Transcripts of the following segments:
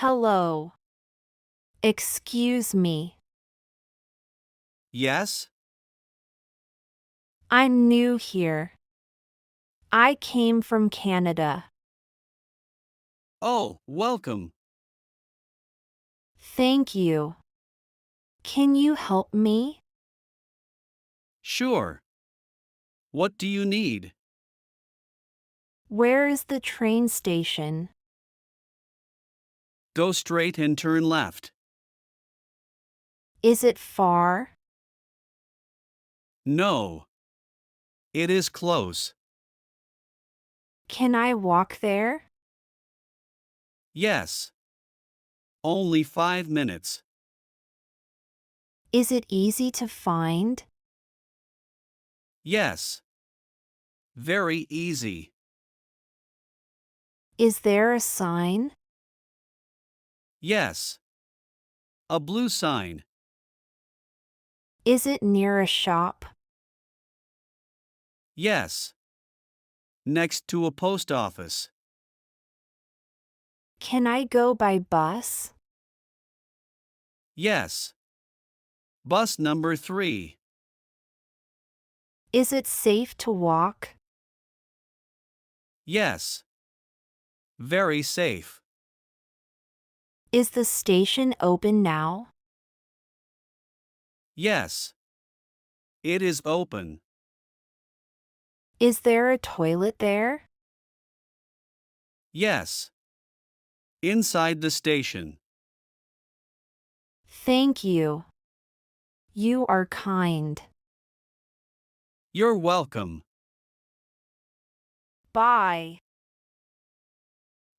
Hello. Excuse me. Yes? I'm new here. I came from Canada. Oh, welcome. Thank you. Can you help me? Sure. What do you need? Where is the train station? Go straight and turn left. Is it far? No. It is close. Can I walk there? Yes. Only 5 minutes. Is it easy to find? Yes. Very easy. Is there a sign? Yes. A blue sign. Is it near a shop? Yes. Next to a post office. Can I go by bus? Yes. Bus number 3. Is it safe to walk? Yes. Very safe. Is the station open now? Yes. It is open. Is there a toilet there? Yes. Inside the station. Thank you. You are kind. You're welcome. Bye.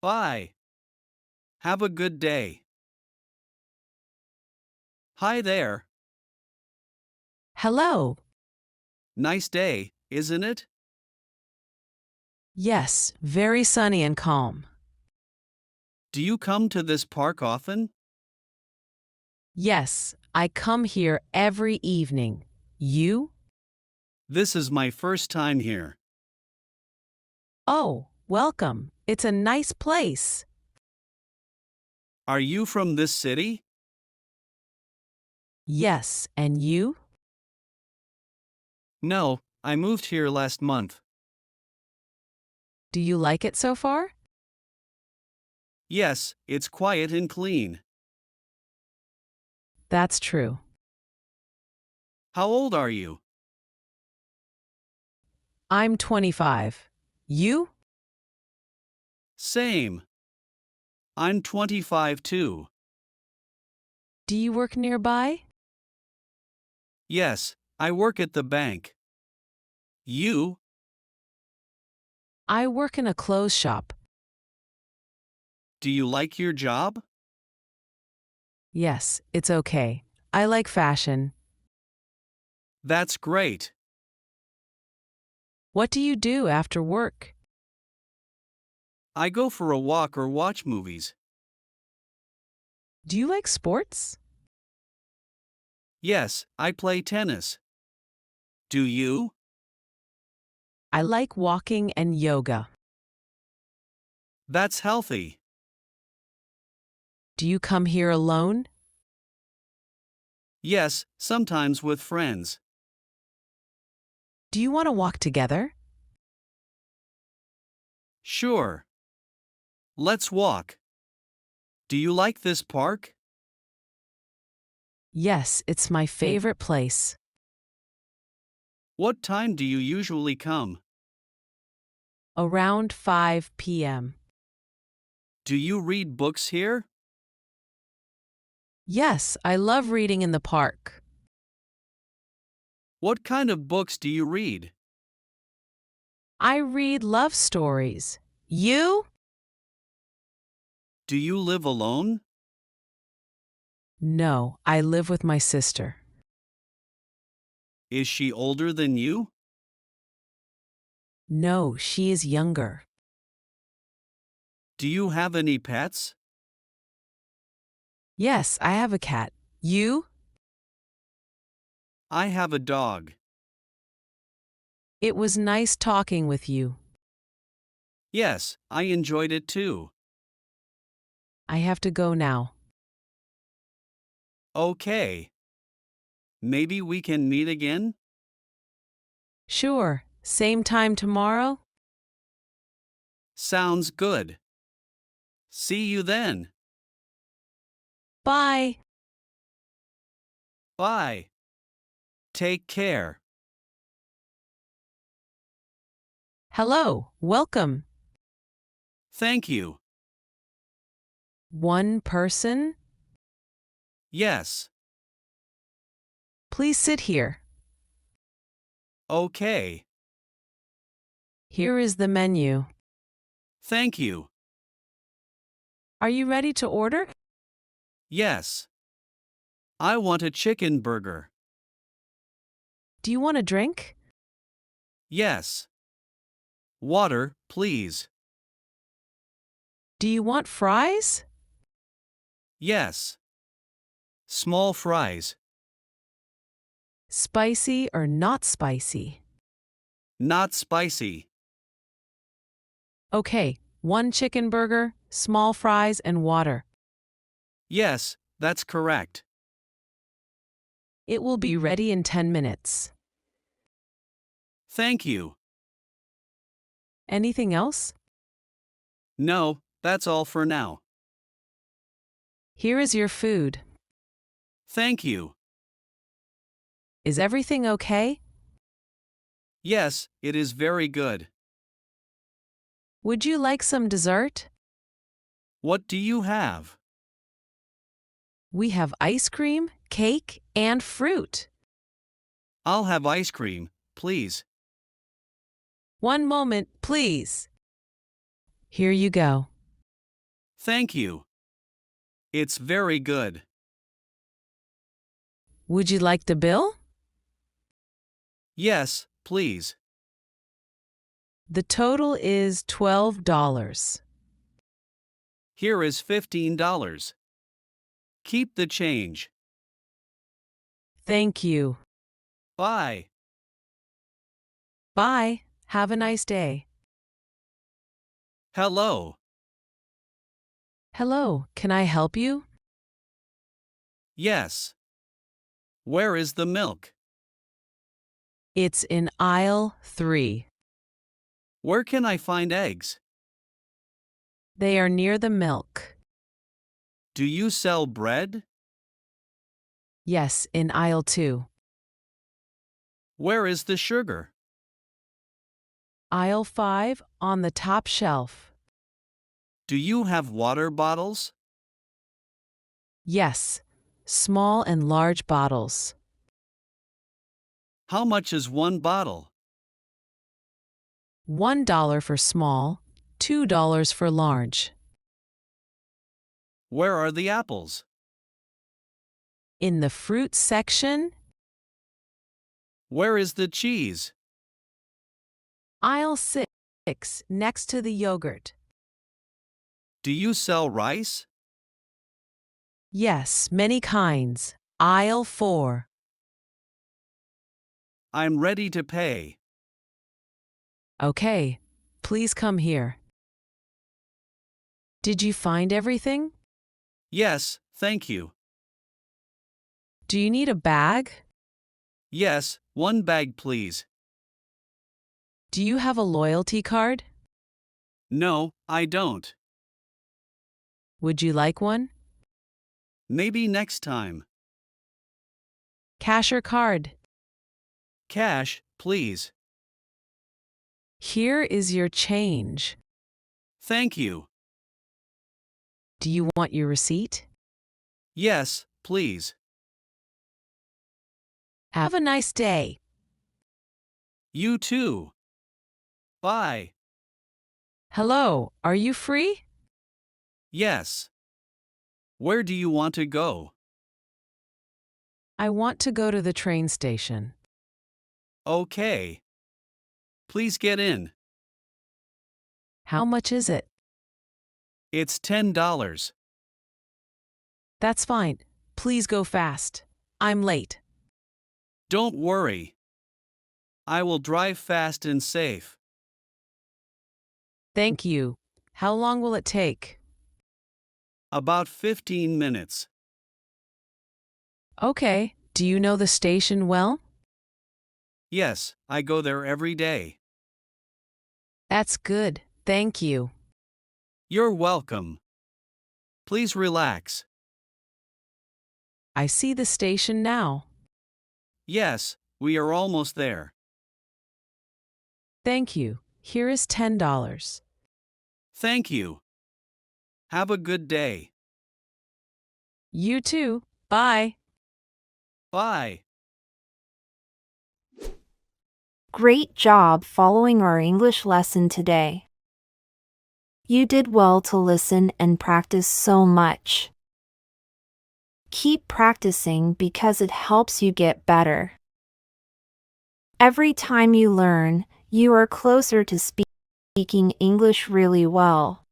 Bye. Have a good day. Hi there. Hello. Nice day, isn't it? Yes, very sunny and calm. Do you come to this park often? Yes, I come here every evening. You? This is my first time here. Oh, welcome. It's a nice place. Are you from this city? Yes, and you? No, I moved here last month. Do you like it so far? Yes, it's quiet and clean. That's true. How old are you? I'm 25. You? Same. I'm 25 too. Do you work nearby? Yes, I work at the bank. You? I work in a clothes shop. Do you like your job? Yes, it's okay. I like fashion. That's great. What do you do after work? I go for a walk or watch movies. Do you like sports? Yes, I play tennis. Do you? I like walking and yoga. That's healthy. Do you come here alone? Yes, sometimes with friends. Do you want to walk together? Sure. Let's walk. Do you like this park? Yes, it's my favorite place. What time do you usually come? Around 5 p.m. Do you read books here? Yes, I love reading in the park. What kind of books do you read? I read love stories. You? Do you live alone? No, I live with my sister. Is she older than you? No, she is younger. Do you have any pets? Yes, I have a cat. You? I have a dog. It was nice talking with you. Yes, I enjoyed it too. I have to go now. Okay. Maybe we can meet again? Sure, same time tomorrow? Sounds good. See you then. Bye. Bye. Take care. Hello, welcome. Thank you. One person? Yes. Please sit here. Okay. Here is the menu. Thank you. Are you ready to order? Yes. I want a chicken burger. Do you want a drink? Yes. Water, please. Do you want fries? Yes. Small fries. Spicy or not spicy? Not spicy. Okay, one chicken burger, small fries, and water. Yes, that's correct. It will be ready in 10 minutes. Thank you. Anything else? No, that's all for now. Here is your food. Thank you. Is everything okay? Yes, it is very good. Would you like some dessert? What do you have? We have ice cream, cake, and fruit. I'll have ice cream, please. One moment, please. Here you go. Thank you. It's very good. Would you like the bill? Yes, please. The total is $12. Here is $15. Keep the change. Thank you. Bye. Bye. Have a nice day. Hello. Hello, can I help you? Yes. Where is the milk? It's in aisle 3. Where can I find eggs? They are near the milk. Do you sell bread? Yes, in aisle 2. Where is the sugar? Aisle 5 on the top shelf. Do you have water bottles? Yes, small and large bottles. How much is one bottle? $1 for small, $2 for large. Where are the apples? In the fruit section, Where is the cheese? aisle 6, next to the yogurt. Do you sell rice? Yes, many kinds. Aisle 4. I'm ready to pay. Okay, please come here. Did you find everything? Yes, thank you. Do you need a bag? Yes, one bag please. Do you have a loyalty card? No, I don't. Would you like one? Maybe next time. Cash or card? Cash, please. Here is your change. Thank you. Do you want your receipt? Yes, please. Have a nice day. You too. Bye. Hello, are you free? Yes. Where do you want to go? I want to go to the train station. Okay. Please get in. How much is it? It's $10. That's fine. Please go fast. I'm late. Don't worry. I will drive fast and safe. Thank you. How long will it take? About 15 minutes. Okay, do you know the station well? Yes, I go there every day. That's good, thank you. You're welcome. Please relax. I see the station now. Yes, we are almost there. Thank you. Here is $10. Thank you. Have a good day. You too. Bye. Bye. Great job following our English lesson today. You did well to listen and practice so much. Keep practicing because it helps you get better. Every time you learn, you are closer to speaking English really well.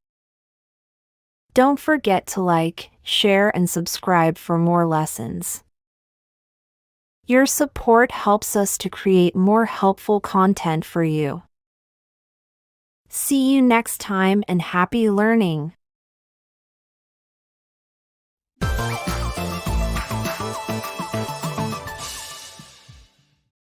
Don't forget to like, share, and subscribe for more lessons. Your support helps us to create more helpful content for you. See you next time and happy learning!